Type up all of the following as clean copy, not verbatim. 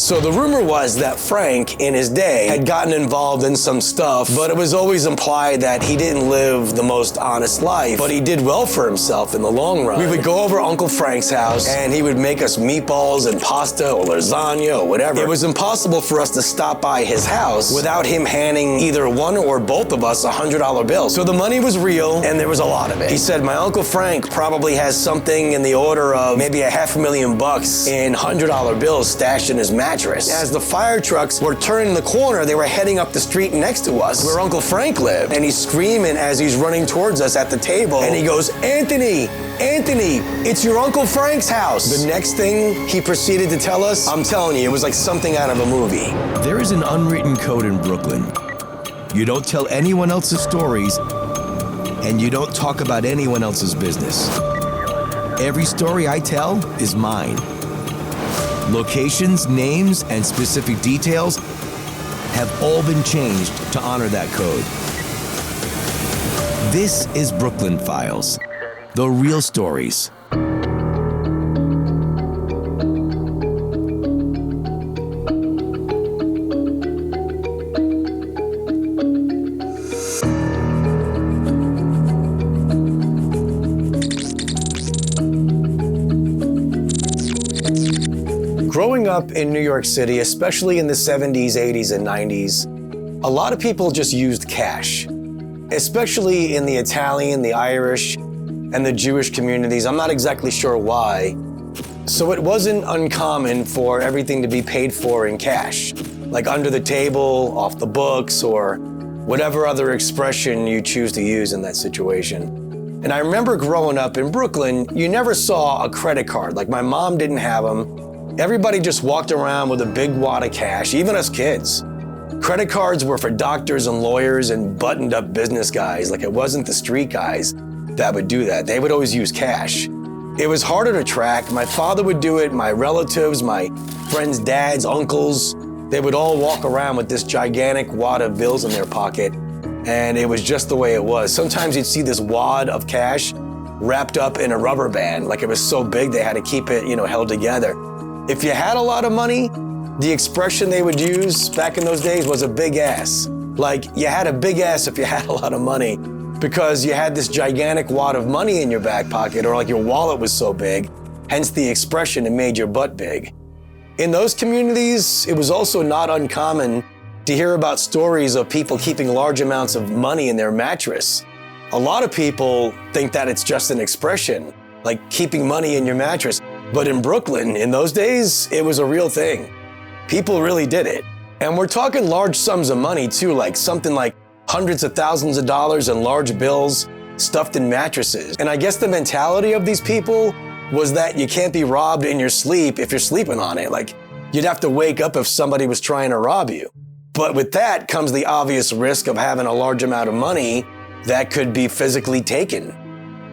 So the rumor was that Frank, in his day, had gotten involved in some stuff, but it was always implied that he didn't live the most honest life, but he did well for himself in the long run. We would go over Uncle Frank's house, and he would make us meatballs and pasta or lasagna or whatever. It was impossible for us to stop by his house without him handing either one or both of us $100 bills. So the money was real, and there was a lot of it. He said, my Uncle Frank probably has something in the order of maybe $500,000 in $100 bills stashed in his mattress. As the fire trucks were turning the corner, they were heading up the street next to us, where Uncle Frank lived, and he's screaming as he's running towards us at the table, and he goes, Anthony, it's your Uncle Frank's house. The next thing he proceeded to tell us, I'm telling you, it was like something out of a movie. There is an unwritten code in Brooklyn. You don't tell anyone else's stories, and you don't talk about anyone else's business. Every story I tell is mine. Locations, names, and specific details have all been changed to honor that code. This is Brooklyn Files, the real stories. Growing up in New York City, especially in the 70s, 80s, and 90s, a lot of people just used cash, especially in the Italian, the Irish, and the Jewish communities. I'm not exactly sure why. So it wasn't uncommon for everything to be paid for in cash, like under the table, off the books, or whatever other expression you choose to use in that situation. And I remember growing up in Brooklyn, you never saw a credit card. Like my mom didn't have them. Everybody just walked around with a big wad of cash, even us kids. Credit cards were for doctors and lawyers and buttoned up business guys. Like it wasn't the street guys that would do that. They would always use cash. It was harder to track. My father would do it, my relatives, my friends' dads, uncles, they would all walk around with this gigantic wad of bills in their pocket, and it was just the way it was. Sometimes you'd see this wad of cash wrapped up in a rubber band, like it was so big they had to keep it, held together. If you had a lot of money, the expression they would use back in those days was a big ass. Like you had a big ass if you had a lot of money because you had this gigantic wad of money in your back pocket, or like your wallet was so big, hence the expression, it made your butt big. In those communities, it was also not uncommon to hear about stories of people keeping large amounts of money in their mattress. A lot of people think that it's just an expression, like keeping money in your mattress. But in Brooklyn, in those days, it was a real thing. People really did it. And we're talking large sums of money too, like something like hundreds of thousands of dollars in large bills stuffed in mattresses. And I guess the mentality of these people was that you can't be robbed in your sleep if you're sleeping on it. Like you'd have to wake up if somebody was trying to rob you. But with that comes the obvious risk of having a large amount of money that could be physically taken.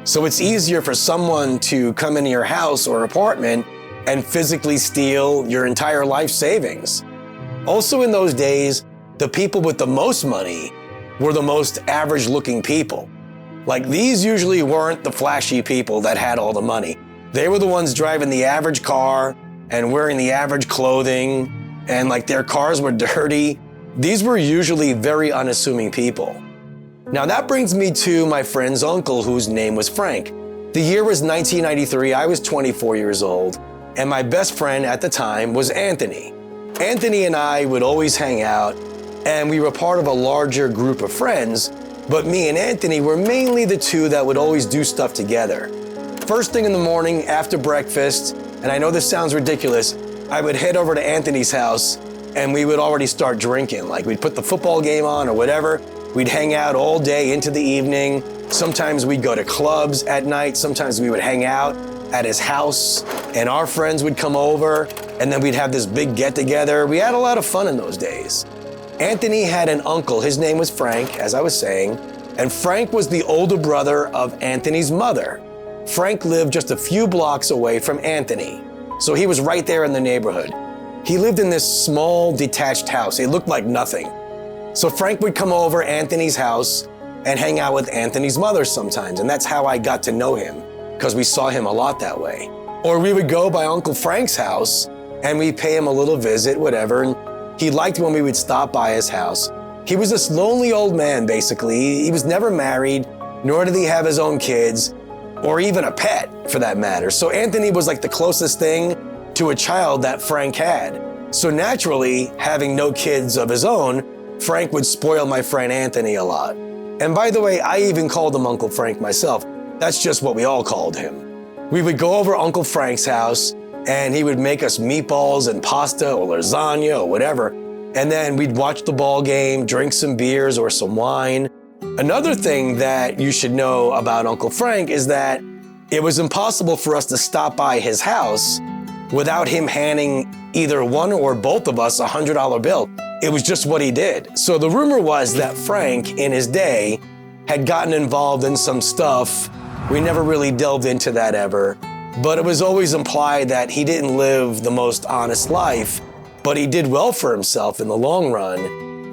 So it's easier for someone to come into your house or apartment and physically steal your entire life savings. Also in those days, the people with the most money were the most average looking people. Like these usually weren't the flashy people that had all the money. They were the ones driving the average car and wearing the average clothing, and like their cars were dirty. These were usually very unassuming people. Now that brings me to my friend's uncle, whose name was Frank. The year was 1993, I was 24 years old, and my best friend at the time was Anthony. Anthony and I would always hang out, and we were part of a larger group of friends, but me and Anthony were mainly the two that would always do stuff together. First thing in the morning, after breakfast, and I know this sounds ridiculous, I would head over to Anthony's house, and we would already start drinking. Like we'd put the football game on or whatever. We'd hang out all day into the evening. Sometimes we'd go to clubs at night. Sometimes we would hang out at his house and our friends would come over and then we'd have this big get together. We had a lot of fun in those days. Anthony had an uncle. His name was Frank, as I was saying, and Frank was the older brother of Anthony's mother. Frank lived just a few blocks away from Anthony, so he was right there in the neighborhood. He lived in this small detached house. It looked like nothing. So Frank would come over Anthony's house and hang out with Anthony's mother sometimes, and that's how I got to know him, because we saw him a lot that way. Or we would go by Uncle Frank's house, and we'd pay him a little visit, whatever. And he liked when we would stop by his house. He was this lonely old man, basically. He was never married, nor did he have his own kids, or even a pet, for that matter. So Anthony was like the closest thing to a child that Frank had. So naturally, having no kids of his own, Frank would spoil my friend Anthony a lot. And by the way, I even called him Uncle Frank myself. That's just what we all called him. We would go over Uncle Frank's house, and he would make us meatballs and pasta or lasagna or whatever. And then we'd watch the ball game, drink some beers or some wine. Another thing that you should know about Uncle Frank is that it was impossible for us to stop by his house without him handing either one or both of us a $100 bill. It was just what he did. So the rumor was that Frank, in his day, had gotten involved in some stuff. We never really delved into that ever, but it was always implied that he didn't live the most honest life, but he did well for himself in the long run,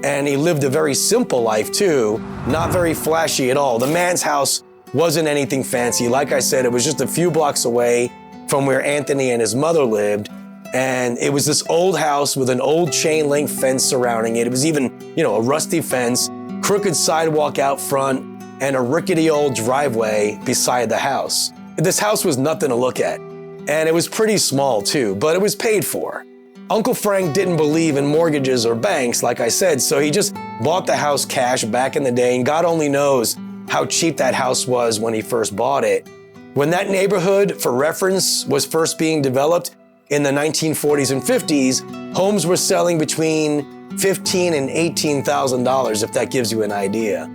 and he lived a very simple life too, not very flashy at all. The man's house wasn't anything fancy. Like I said, it was just a few blocks away from where Anthony and his mother lived, and it was this old house with an old chain link fence surrounding it. It was even, a rusty fence, crooked sidewalk out front, and a rickety old driveway beside the house. This house was nothing to look at, and it was pretty small too, but it was paid for. Uncle Frank didn't believe in mortgages or banks, like I said, so he just bought the house cash back in the day, and God only knows how cheap that house was when he first bought it. When that neighborhood, for reference, was first being developed in the 1940s and 50s, homes were selling between $15,000 and $18,000, if that gives you an idea.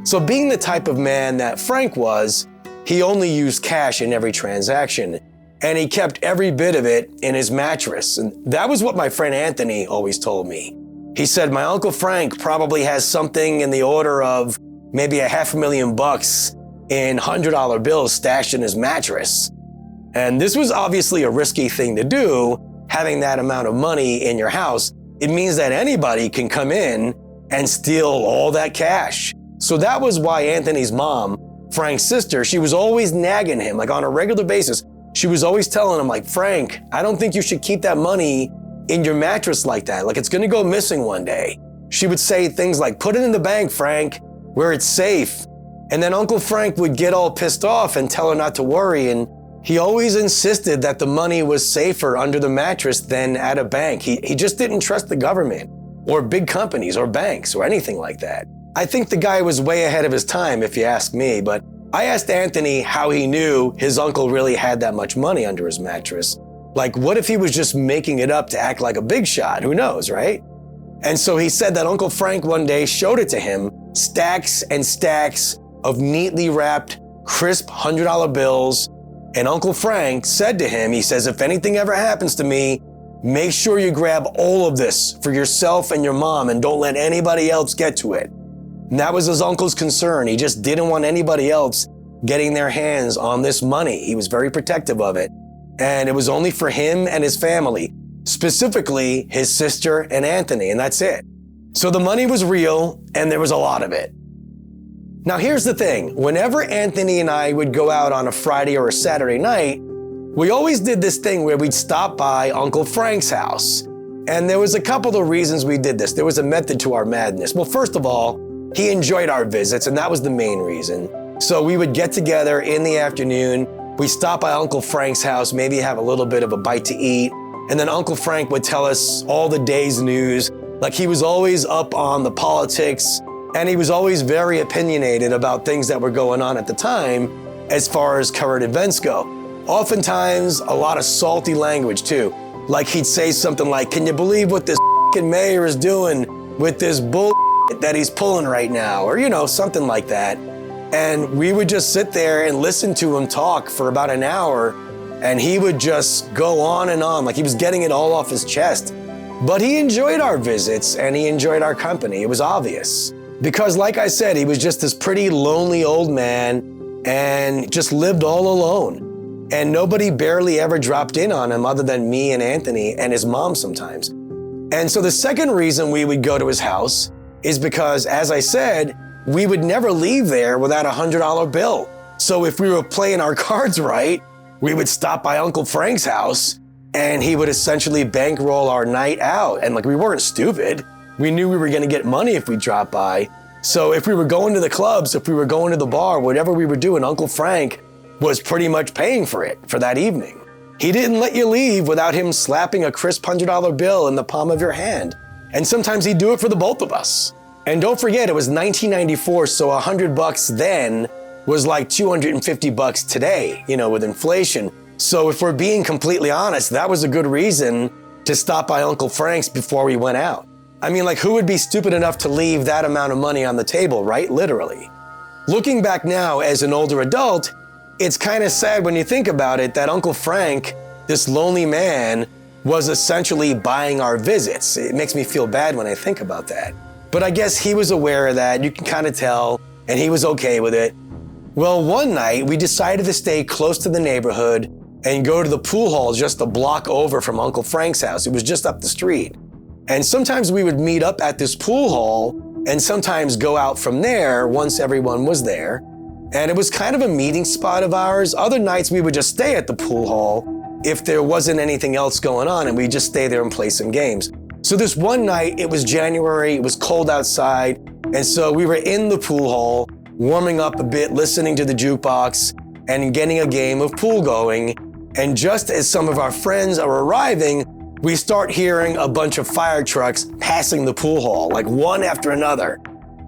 So being the type of man that Frank was, he only used cash in every transaction, and he kept every bit of it in his mattress. And that was what my friend Anthony always told me. He said, my Uncle Frank probably has something in the order of maybe $500,000 in $100 bills stashed in his mattress. And this was obviously a risky thing to do, having that amount of money in your house. It means that anybody can come in and steal all that cash. So that was why Anthony's mom, Frank's sister, she was always nagging him, like on a regular basis. She was always telling him, like, Frank, I don't think you should keep that money in your mattress like that. Like, it's gonna go missing one day. She would say things like, put it in the bank, Frank, where it's safe. And then Uncle Frank would get all pissed off and tell her not to worry. And he always insisted that the money was safer under the mattress than at a bank. He just didn't trust the government or big companies or banks or anything like that. I think the guy was way ahead of his time, if you ask me, but I asked Anthony how he knew his uncle really had that much money under his mattress. Like, what if he was just making it up to act like a big shot? Who knows, right? And so he said that Uncle Frank one day showed it to him, stacks and stacks of neatly wrapped, crisp $100 bills. And Uncle Frank said to him, he says, if anything ever happens to me, make sure you grab all of this for yourself and your mom and don't let anybody else get to it. And that was his uncle's concern. He just didn't want anybody else getting their hands on this money. He was very protective of it. And it was only for him and his family, specifically his sister and Anthony, and that's it. So the money was real, and there was a lot of it. Now here's the thing. Whenever Anthony and I would go out on a Friday or a Saturday night, we always did this thing where we'd stop by Uncle Frank's house. And there was a couple of reasons we did this. There was a method to our madness. Well, first of all, he enjoyed our visits, and that was the main reason. So we would get together in the afternoon. We stop by Uncle Frank's house, maybe have a little bit of a bite to eat. And then Uncle Frank would tell us all the day's news. Like, he was always up on the politics, and he was always very opinionated about things that were going on at the time as far as current events go. Oftentimes, a lot of salty language too. Like, he'd say something like, can you believe what this mayor is doing with this bull that he's pulling right now? Or, something like that. And we would just sit there and listen to him talk for about an hour, and he would just go on and on, like he was getting it all off his chest. But he enjoyed our visits, and he enjoyed our company. It was obvious. Because like I said, he was just this pretty lonely old man and just lived all alone. And nobody barely ever dropped in on him other than me and Anthony and his mom sometimes. And so the second reason we would go to his house is because, as I said, we would never leave there without a $100 bill. So if we were playing our cards right, we would stop by Uncle Frank's house and he would essentially bankroll our night out. And like, we weren't stupid. We knew we were gonna get money if we dropped by. So if we were going to the clubs, if we were going to the bar, whatever we were doing, Uncle Frank was pretty much paying for it for that evening. He didn't let you leave without him slapping a crisp $100 bill in the palm of your hand. And sometimes he'd do it for the both of us. And don't forget, it was 1994, so $100 then was like $250 today, with inflation. So if we're being completely honest, that was a good reason to stop by Uncle Frank's before we went out. I mean, like, who would be stupid enough to leave that amount of money on the table, right? Literally. Looking back now as an older adult, it's kind of sad when you think about it that Uncle Frank, this lonely man, was essentially buying our visits. It makes me feel bad when I think about that. But I guess he was aware of that, you can kind of tell, and he was okay with it. Well, one night we decided to stay close to the neighborhood and go to the pool hall just a block over from Uncle Frank's house. It was just up the street. And sometimes we would meet up at this pool hall and sometimes go out from there once everyone was there. And it was kind of a meeting spot of ours. Other nights we would just stay at the pool hall if there wasn't anything else going on, and we'd just stay there and play some games. So this one night, it was January, it was cold outside, and so we were in the pool hall, warming up a bit, listening to the jukebox, and getting a game of pool going. And just as some of our friends are arriving, we start hearing a bunch of fire trucks passing the pool hall, like one after another.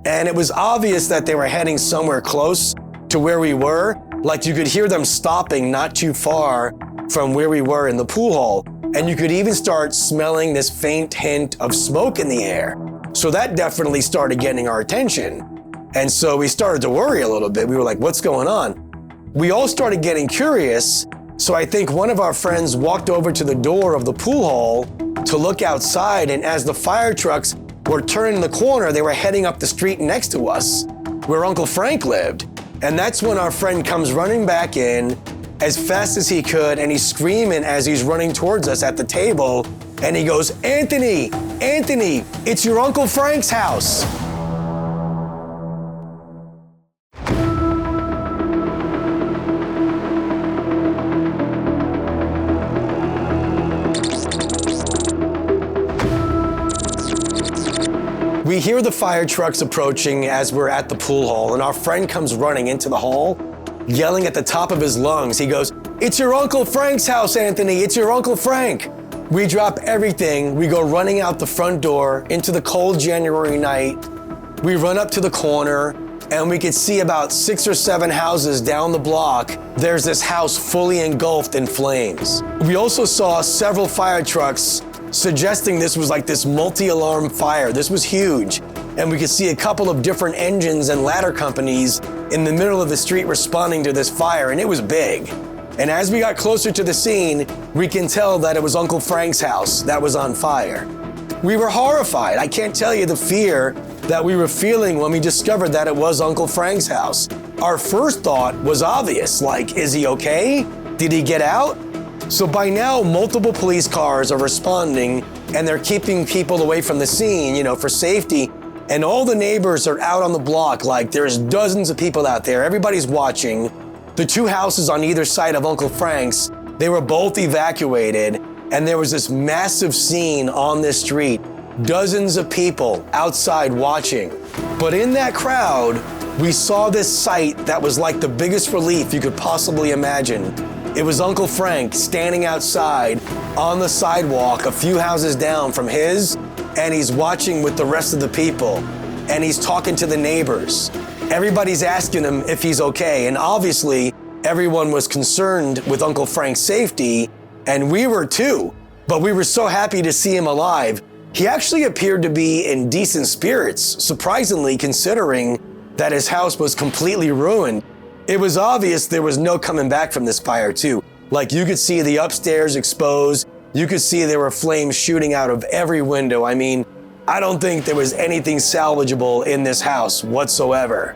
And it was obvious that they were heading somewhere close to where we were. Like, you could hear them stopping not too far from where we were in the pool hall. And you could even start smelling this faint hint of smoke in the air. So that definitely started getting our attention. And so we started to worry a little bit. We were like, what's going on? We all started getting curious. So I think one of our friends walked over to the door of the pool hall to look outside. And as the fire trucks were turning the corner, they were heading up the street next to us, where Uncle Frank lived. And that's when our friend comes running back in as fast as he could, and he's screaming as he's running towards us at the table. And he goes, Anthony, it's your Uncle Frank's house. We hear the fire trucks approaching as we're at the pool hall, and our friend comes running into the hall, yelling at the top of his lungs. He goes, it's your Uncle Frank's house, Anthony, it's your Uncle Frank. We drop everything, we go running out the front door into the cold January night. We run up to the corner, and we could see about 6 or 7 houses down the block. There's this house fully engulfed in flames. We also saw several fire trucks, suggesting this was like this multi-alarm fire. This was huge. And we could see a couple of different engines and ladder companies in the middle of the street responding to this fire, and it was big. And as we got closer to the scene, we can tell that it was Uncle Frank's house that was on fire. We were horrified. I can't tell you the fear that we were feeling when we discovered that it was Uncle Frank's house. Our first thought was obvious, like, is he okay? Did he get out? So by now, multiple police cars are responding, and they're keeping people away from the scene, for safety. And all the neighbors are out on the block, like there's dozens of people out there. Everybody's watching. The 2 houses on either side of Uncle Frank's, they were both evacuated, and there was this massive scene on this street. Dozens of people outside watching. But in that crowd, we saw this sight that was like the biggest relief you could possibly imagine. It was Uncle Frank standing outside on the sidewalk a few houses down from his, and he's watching with the rest of the people, and he's talking to the neighbors. Everybody's asking him if he's okay, and obviously everyone was concerned with Uncle Frank's safety, and we were too, but we were so happy to see him alive. He actually appeared to be in decent spirits, surprisingly, considering that his house was completely ruined. It was obvious there was no coming back from this fire too. Like, you could see the upstairs exposed. You could see there were flames shooting out of every window. I mean, I don't think there was anything salvageable in this house whatsoever.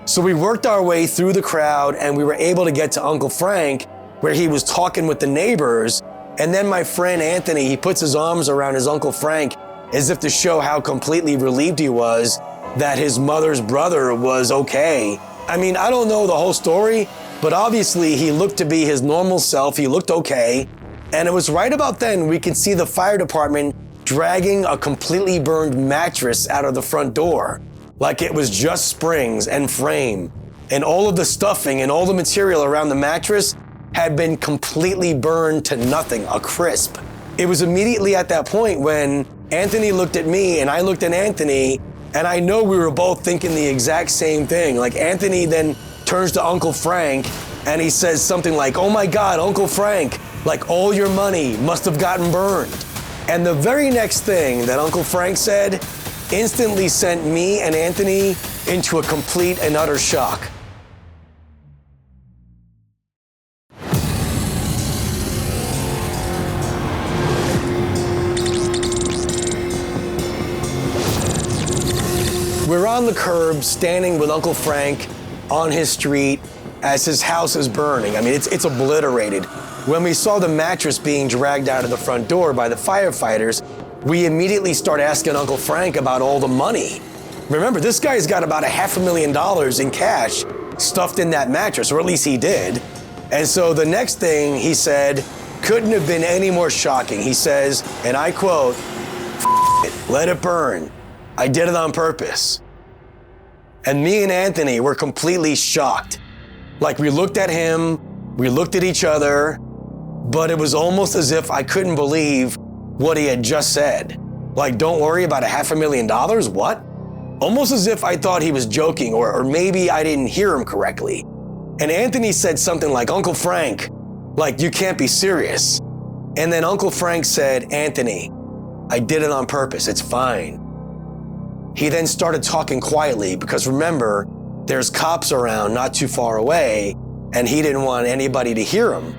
So we worked our way through the crowd, and we were able to get to Uncle Frank, where he was talking with the neighbors. And then my friend Anthony, he puts his arms around his Uncle Frank as if to show how completely relieved he was that his mother's brother was okay. I mean, I don't know the whole story, but obviously he looked to be his normal self. He looked okay. And it was right about then we could see the fire department dragging a completely burned mattress out of the front door, like it was just springs and frame. And all of the stuffing and all the material around the mattress had been completely burned to nothing, a crisp. It was immediately at that point when Anthony looked at me and I looked at Anthony, and I know we were both thinking the exact same thing. Like Anthony then turns to Uncle Frank and he says something like, "Oh my God, Uncle Frank, like all your money must have gotten burned." And the very next thing that Uncle Frank said instantly sent me and Anthony into a complete and utter shock. We're on the curb, standing with Uncle Frank on his street as his house is burning. I mean, it's obliterated. When we saw the mattress being dragged out of the front door by the firefighters, we immediately start asking Uncle Frank about all the money. Remember, this guy's got about $500,000 in cash stuffed in that mattress, or at least he did. And so the next thing he said couldn't have been any more shocking. He says, and I quote, "F it, let it burn. I did it on purpose." And me and Anthony were completely shocked. Like we looked at him, we looked at each other, but it was almost as if I couldn't believe what he had just said. Like, don't worry about $500,000? What? Almost as if I thought he was joking, or maybe I didn't hear him correctly. And Anthony said something like, "Uncle Frank, like you can't be serious." And then Uncle Frank said, "Anthony, I did it on purpose, it's fine." He then started talking quietly because remember, there's cops around not too far away, and he didn't want anybody to hear him.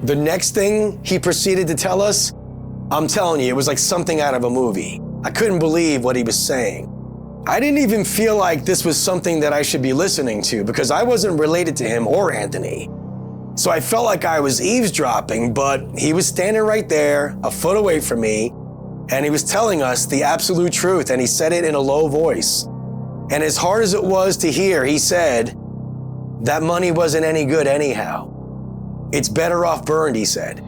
The next thing he proceeded to tell us, I'm telling you, it was like something out of a movie. I couldn't believe what he was saying. I didn't even feel like this was something that I should be listening to because I wasn't related to him or Anthony. So I felt like I was eavesdropping, but he was standing right there, a foot away from me, and he was telling us the absolute truth, and he said it in a low voice. And as hard as it was to hear, he said, "That money wasn't any good anyhow. It's better off burned," he said.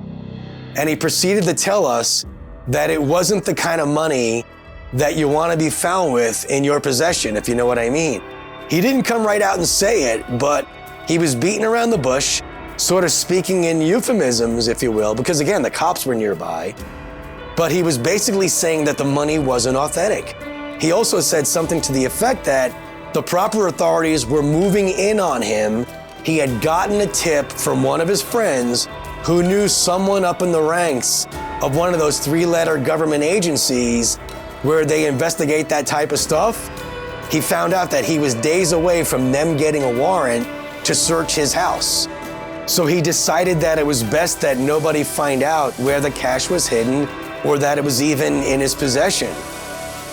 And he proceeded to tell us that it wasn't the kind of money that you want to be found with in your possession, if you know what I mean. He didn't come right out and say it, but he was beating around the bush, sort of speaking in euphemisms, if you will, because again, the cops were nearby. But he was basically saying that the money wasn't authentic. He also said something to the effect that the proper authorities were moving in on him. He had gotten a tip from one of his friends who knew someone up in the ranks of one of those 3-letter government agencies where they investigate that type of stuff. He found out that he was days away from them getting a warrant to search his house. So he decided that it was best that nobody find out where the cash was hidden or that it was even in his possession.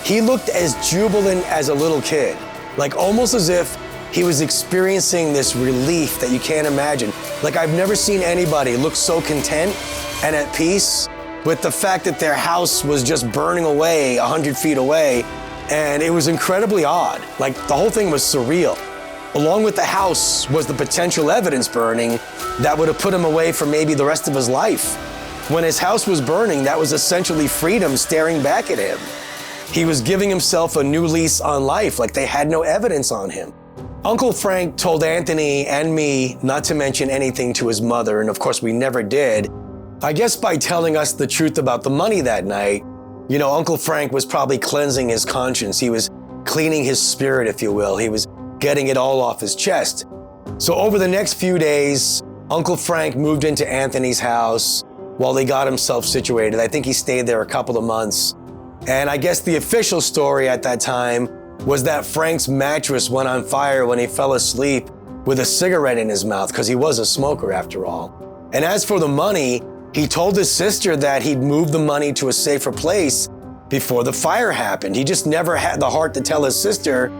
He looked as jubilant as a little kid, like almost as if he was experiencing this relief that you can't imagine. Like I've never seen anybody look so content and at peace with the fact that their house was just burning away 100 feet away. And it was incredibly odd. Like the whole thing was surreal. Along with the house was the potential evidence burning that would have put him away for maybe the rest of his life. When his house was burning, that was essentially freedom staring back at him. He was giving himself a new lease on life, like they had no evidence on him. Uncle Frank told Anthony and me not to mention anything to his mother, and of course we never did. I guess by telling us the truth about the money that night, you know, Uncle Frank was probably cleansing his conscience. He was cleaning his spirit, if you will. He was getting it all off his chest. So over the next few days, Uncle Frank moved into Anthony's house while he got himself situated. I think he stayed there a couple of months. And I guess the official story at that time was that Frank's mattress went on fire when he fell asleep with a cigarette in his mouth, because he was a smoker after all. And as for the money, he told his sister that he'd moved the money to a safer place before the fire happened. He just never had the heart to tell his sister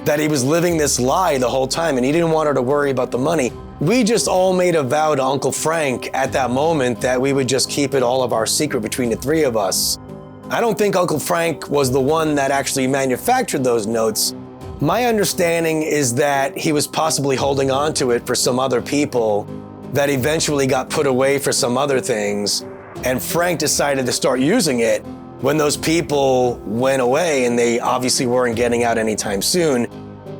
that he was living this lie the whole time, and he didn't want her to worry about the money. We just all made a vow to Uncle Frank at that moment that we would just keep it all of our secret between the three of us. I don't think Uncle Frank was the one that actually manufactured those notes. My understanding is that he was possibly holding on to it for some other people that eventually got put away for some other things. And Frank decided to start using it when those people went away, and they obviously weren't getting out anytime soon.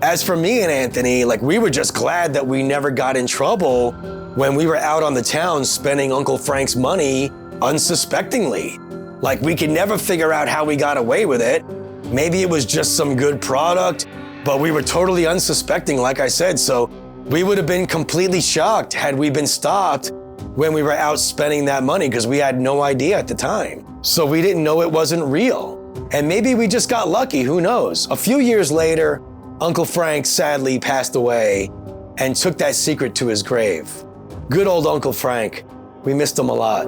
As for me and Anthony, like, we were just glad that we never got in trouble when we were out on the town spending Uncle Frank's money unsuspectingly. Like, we could never figure out how we got away with it. Maybe it was just some good product, but we were totally unsuspecting, like I said. So we would have been completely shocked had we been stopped when we were out spending that money, because we had no idea at the time. So we didn't know it wasn't real. And maybe we just got lucky, who knows? A few years later, Uncle Frank sadly passed away and took that secret to his grave. Good old Uncle Frank. We missed him a lot.